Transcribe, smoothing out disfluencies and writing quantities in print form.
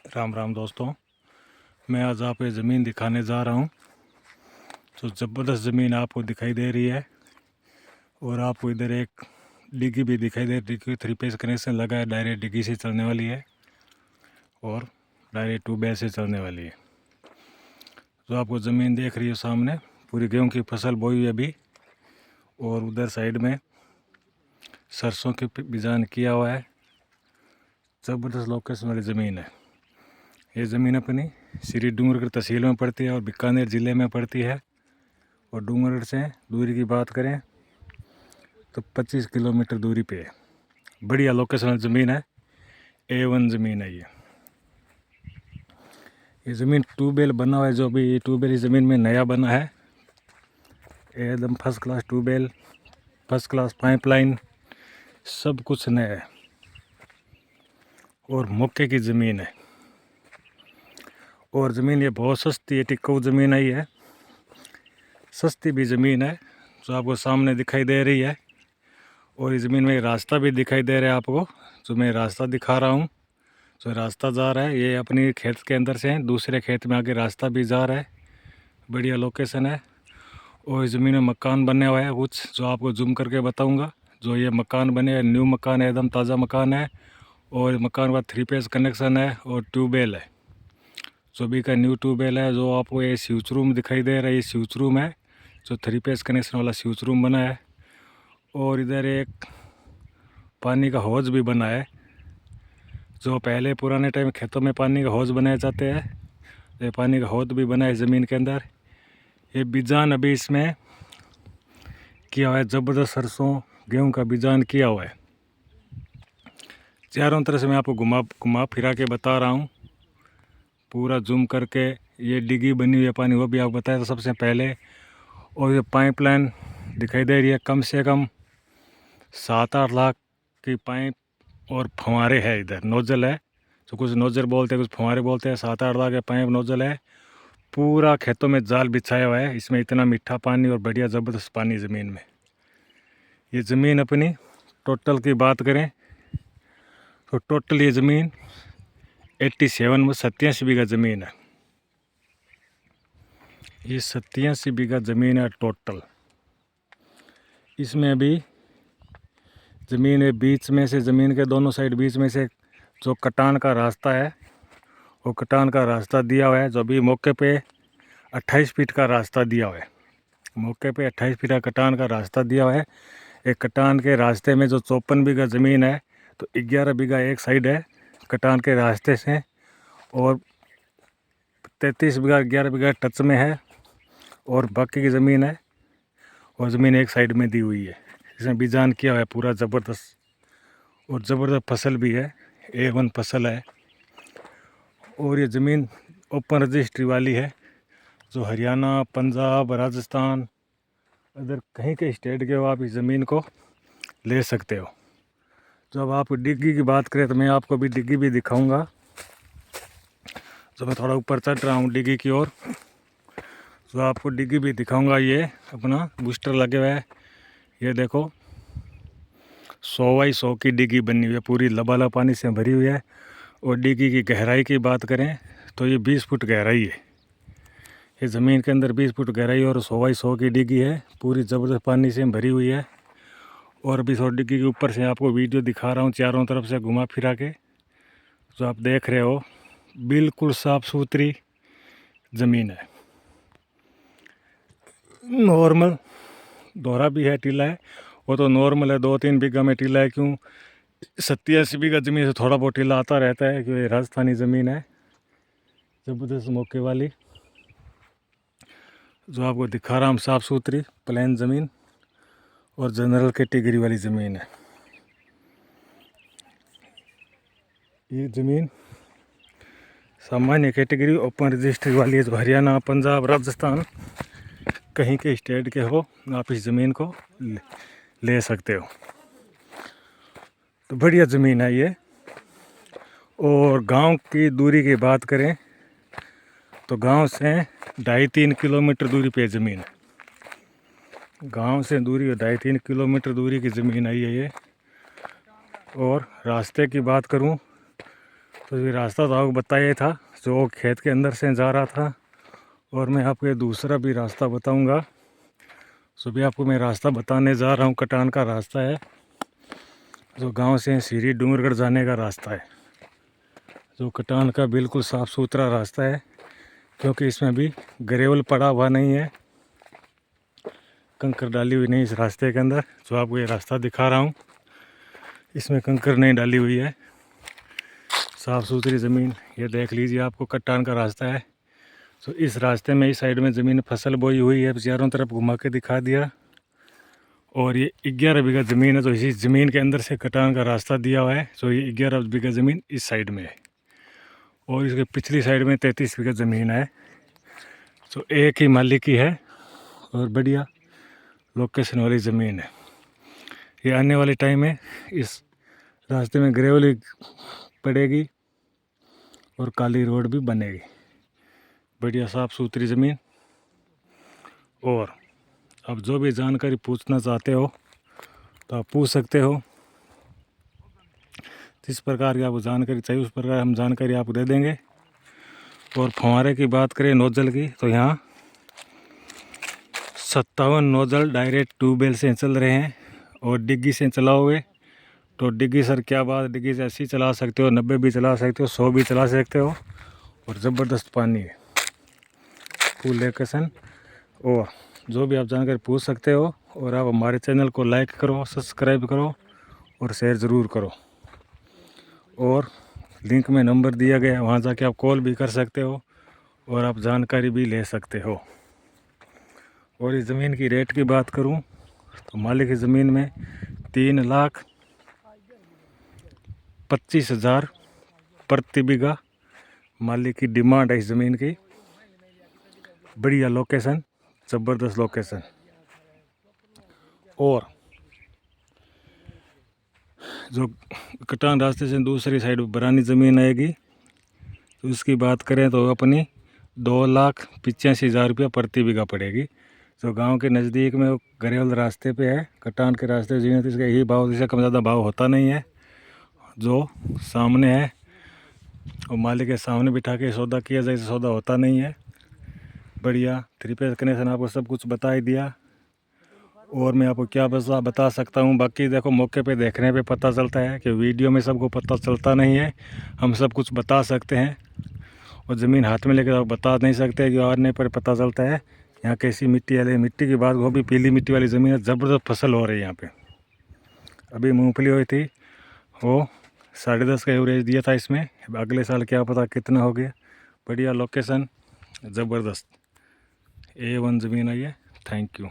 राम राम दोस्तों, मैं आज आपको ये ज़मीन दिखाने जा रहा हूँ। तो ज़बरदस्त ज़मीन आपको दिखाई दे रही है और आपको इधर एक डिग्गी भी दिखाई दे रही है। 3 फेस कनेक्शन लगा है, डायरेक्ट डिग्गी से चलने वाली है और डायरेक्ट ट्यूबवेल से चलने वाली है। जो आपको ज़मीन देख रही है सामने, पूरी गेहूँ की फसल बोई हुई है अभी, और उधर साइड में सरसों की बिजान किया हुआ है। ज़बरदस्त लोकेशन वाली ज़मीन है। ये ज़मीन अपनी श्री डूंगरगढ़ तहसील में पड़ती है और बीकानेर ज़िले में पड़ती है। और डूंगरगढ़ से दूरी की बात करें तो 25 किलोमीटर दूरी पे है। बढ़िया लोकेशन ज़मीन है, A1 ज़मीन है। ये ज़मीन ट्यूबवेल बना हुआ है। जो भी ट्यूबवेल इस ज़मीन में नया बना है, एकदम first class tubewell, first class pipeline, सब कुछ नया है और मौके की ज़मीन है। और ज़मीन ये बहुत सस्ती है, टिकाऊ ज़मीन है। ये सस्ती भी ज़मीन है जो आपको सामने दिखाई दे रही है। और इस ज़मीन में रास्ता भी दिखाई दे रहा है आपको, जो मैं रास्ता दिखा रहा हूँ। जो रास्ता जा रहा है ये अपनी खेत के अंदर से दूसरे खेत में आगे रास्ता भी जा रहा है। बढ़िया लोकेशन है। और इस ज़मीन में मकान बने हुआ है कुछ, जो आपको जूम करके बताऊंगा। जो ये मकान बने, न्यू मकान है, एकदम ताज़ा मकान है। और मकान का 3 फेस कनेक्शन है और ट्यूबवेल है। जो भी का न्यू ट्यूबवेल है। जो आपको ये स्विच रूम दिखाई दे रहा है, ये स्विच रूम है, जो 3 फेस कनेक्शन वाला स्विच रूम बना है। और इधर एक पानी का हौज भी बना है। जो पहले पुराने टाइम खेतों में पानी का हौज बनाए जाते हैं, ये पानी का हौज भी बना है ज़मीन के अंदर। ये बिजान अभी इसमें किया हुआ है, ज़बरदस्त सरसों गेहूं का बिजान किया हुआ है। चारों तरफ से मैं आपको घुमा फिरा के बता रहा हूँ, पूरा जूम करके। ये डिग्गी बनी हुई है पानी, वो भी आपको बताया था सबसे पहले। और ये पाइपलाइन दिखाई दे रही है, कम से कम 7-8 लाख की पाइप और फंवारे है। इधर नोजल है, जो कुछ नोजल बोलते हैं, कुछ फंवारे बोलते हैं। 7-8 लाख के पाइप नोजल है। पूरा खेतों में जाल बिछाया हुआ है। इसमें इतना मीठा पानी और बढ़िया ज़बरदस्त पानी ज़मीन में। ये ज़मीन अपनी टोटल की बात करें तो टोटल ये ज़मीन 87 बीघा ज़मीन है। ये 87 बीघा ज़मीन है टोटल। इसमें अभी ज़मीन है बीच में से, ज़मीन के दोनों साइड बीच में से जो कटान का रास्ता है, वो कटान का रास्ता दिया हुआ है। जो अभी मौके पे 28 फीट का रास्ता दिया हुआ है। मौके पे 28 फीट का कटान का रास्ता दिया हुआ है। एक कटान के रास्ते में जो 54 बीघा ज़मीन है, तो 11 बीघा एक साइड है कटान के रास्ते से, और 33 बीघा 11 बीघा टच में है, और बाकी की ज़मीन है और ज़मीन एक साइड में दी हुई है। इसमें बिजान किया हुआ है पूरा ज़बरदस्त, और ज़बरदस्त फसल भी है, A1 फसल है। और ये ज़मीन ओपन रजिस्ट्री वाली है, जो हरियाणा, पंजाब, राजस्थान, अदर कहीं के स्टेट के हो आप इस ज़मीन को ले सकते हो। जब आप डिग्गी की बात करें तो मैं आपको भी डिग्गी भी दिखाऊंगा। जो मैं थोड़ा ऊपर चढ़ रहा हूँ डिग्गी की ओर, तो आपको डिग्गी भी दिखाऊंगा। ये अपना बूस्टर लगे हुए है। ये देखो 100 की डिग्गी बनी हुई है, पूरी लबालब पानी से भरी हुई है। और डिग्गी की गहराई की बात करें तो ये 20 फुट गहराई है। ये ज़मीन के अंदर 20 फुट गहराई और 100 की डिग्गी है, पूरी ज़बरदस्त पानी से भरी हुई है। और अभी 100 डिग्गी के ऊपर से आपको वीडियो दिखा रहा हूँ चारों तरफ से घुमा फिरा के। जो आप देख रहे हो बिल्कुल साफ़ सुथरी ज़मीन है। नॉर्मल दोहरा भी है, टीला है, वो तो नॉर्मल है। 2-3 बीघा में टीला है। क्यों 87 बीघा ज़मीन से थोड़ा बहुत टीला आता रहता है, क्योंकि राजस्थानी ज़मीन है ज़बरदस्त मौके वाली। जो आपको दिखा रहा हूँ साफ़ सुथरी प्लेन ज़मीन और जनरल कैटेगरी वाली ज़मीन है। ये ज़मीन सामान्य कैटेगरी ओपन रजिस्ट्री वाली है। जो हरियाणा, पंजाब, राजस्थान कहीं के स्टेट के हो, आप इस ज़मीन को ले सकते हो। तो बढ़िया ज़मीन है ये। और गांव की दूरी की बात करें तो गांव से 2.5-3 किलोमीटर दूरी पे ज़मीन है। गांव से दूरी 2.5-3 किलोमीटर दूरी की ज़मीन है ये। और रास्ते की बात करूं तो ये रास्ता तो आपको बताया था जो खेत के अंदर से जा रहा था, और मैं आपको दूसरा भी रास्ता बताऊंगा। सो भी आपको मैं रास्ता बताने जा रहा हूँ। कटान का रास्ता है जो गांव से सीरी डूंगरगढ़ जाने का रास्ता है, जो कटान का बिल्कुल साफ़ सुथरा रास्ता है, क्योंकि इसमें भी ग्रेवल पड़ा हुआ नहीं है, कंकर डाली हुई नहीं इस रास्ते के अंदर। जो आपको ये रास्ता दिखा रहा हूँ इसमें कंकर नहीं डाली हुई है, साफ़ सुथरी ज़मीन। ये देख लीजिए, आपको कटान का रास्ता है। तो इस रास्ते में इस साइड में ज़मीन फसल बोई हुई है, चारों तरफ घुमा के दिखा दिया। और ये 11 बीघा ज़मीन है, तो इसी ज़मीन के अंदर से कटान का रास्ता दिया हुआ है। तो ये 11 बीघा ज़मीन इस साइड में है, और इसके पिछली साइड में 33 बीघा ज़मीन है। तो एक ही मालिक की है और बढ़िया लोकेशन वाली ज़मीन है। ये आने वाले टाइम में इस रास्ते में ग्रेवल पड़ेगी और काली रोड भी बनेगी। बढ़िया साफ़ सुथरी ज़मीन। और अब जो भी जानकारी पूछना चाहते हो तो आप पूछ सकते हो। जिस प्रकार की आपको जानकारी चाहिए उस प्रकार हम जानकारी आपको दे देंगे। और फुहारे की बात करें नोजल की, तो यहाँ 57 नोजल डायरेक्ट ट्यूबवेल से चल रहे हैं। और डिग्गी से चलाओगे तो डिग्गी सर क्या बात, डिग्गी से 80 चला सकते हो, 90 भी चला सकते हो, 100 भी चला सकते हो। और ज़बरदस्त पानी है, फुल लोकेशन। और जो भी आप जानकारी पूछ सकते हो। और आप हमारे चैनल को लाइक करो, सब्सक्राइब करो और शेयर ज़रूर करो। और लिंक में नंबर दिया गया है, वहाँ जाके आप कॉल भी कर सकते हो और आप जानकारी भी ले सकते हो। और इस ज़मीन की रेट की बात करूँ तो मालिक की ज़मीन में 3,25,000 प्रति बीघा मालिक की डिमांड है इस ज़मीन की। बढ़िया लोकेशन, ज़बरदस्त लोकेशन। और जो कटान रास्ते से दूसरी साइड बरानी ज़मीन आएगी, तो उसकी बात करें तो अपनी 2,85,000 रुपया प्रति बीघा पड़ेगी। जो गांव के नज़दीक में वो गरेवल रास्ते पे है। कटान के रास्ते ज़मीन तो इसका यही भाव, इससे कम ज़्यादा भाव होता नहीं है। जो सामने है और मालिक के सामने बिठा के सौदा किया जाए, सौदा होता नहीं है। बढ़िया 3 फेज कनेक्शन, आपको सब कुछ बता ही दिया। और मैं आपको क्या बता सकता हूँ। बाकी देखो, मौके पे देखने पे पता चलता है कि वीडियो में सबको पता चलता नहीं है। हम सब कुछ बता सकते हैं और ज़मीन हाथ में लेकर आप बता नहीं सकते कि आने पर पता चलता है यहाँ कैसी मिट्टी वाली। मिट्टी की बात, वो भी पीली मिट्टी वाली ज़मीन है, ज़बरदस्त फसल हो रही है यहाँ पे। अभी मूंगफली हुई थी, वो 10.5 का एवरेज दिया था इसमें। अगले साल क्या पता कितना हो गया। बढ़िया लोकेशन, ज़बरदस्त A1 ज़मीन आई है। Thank you.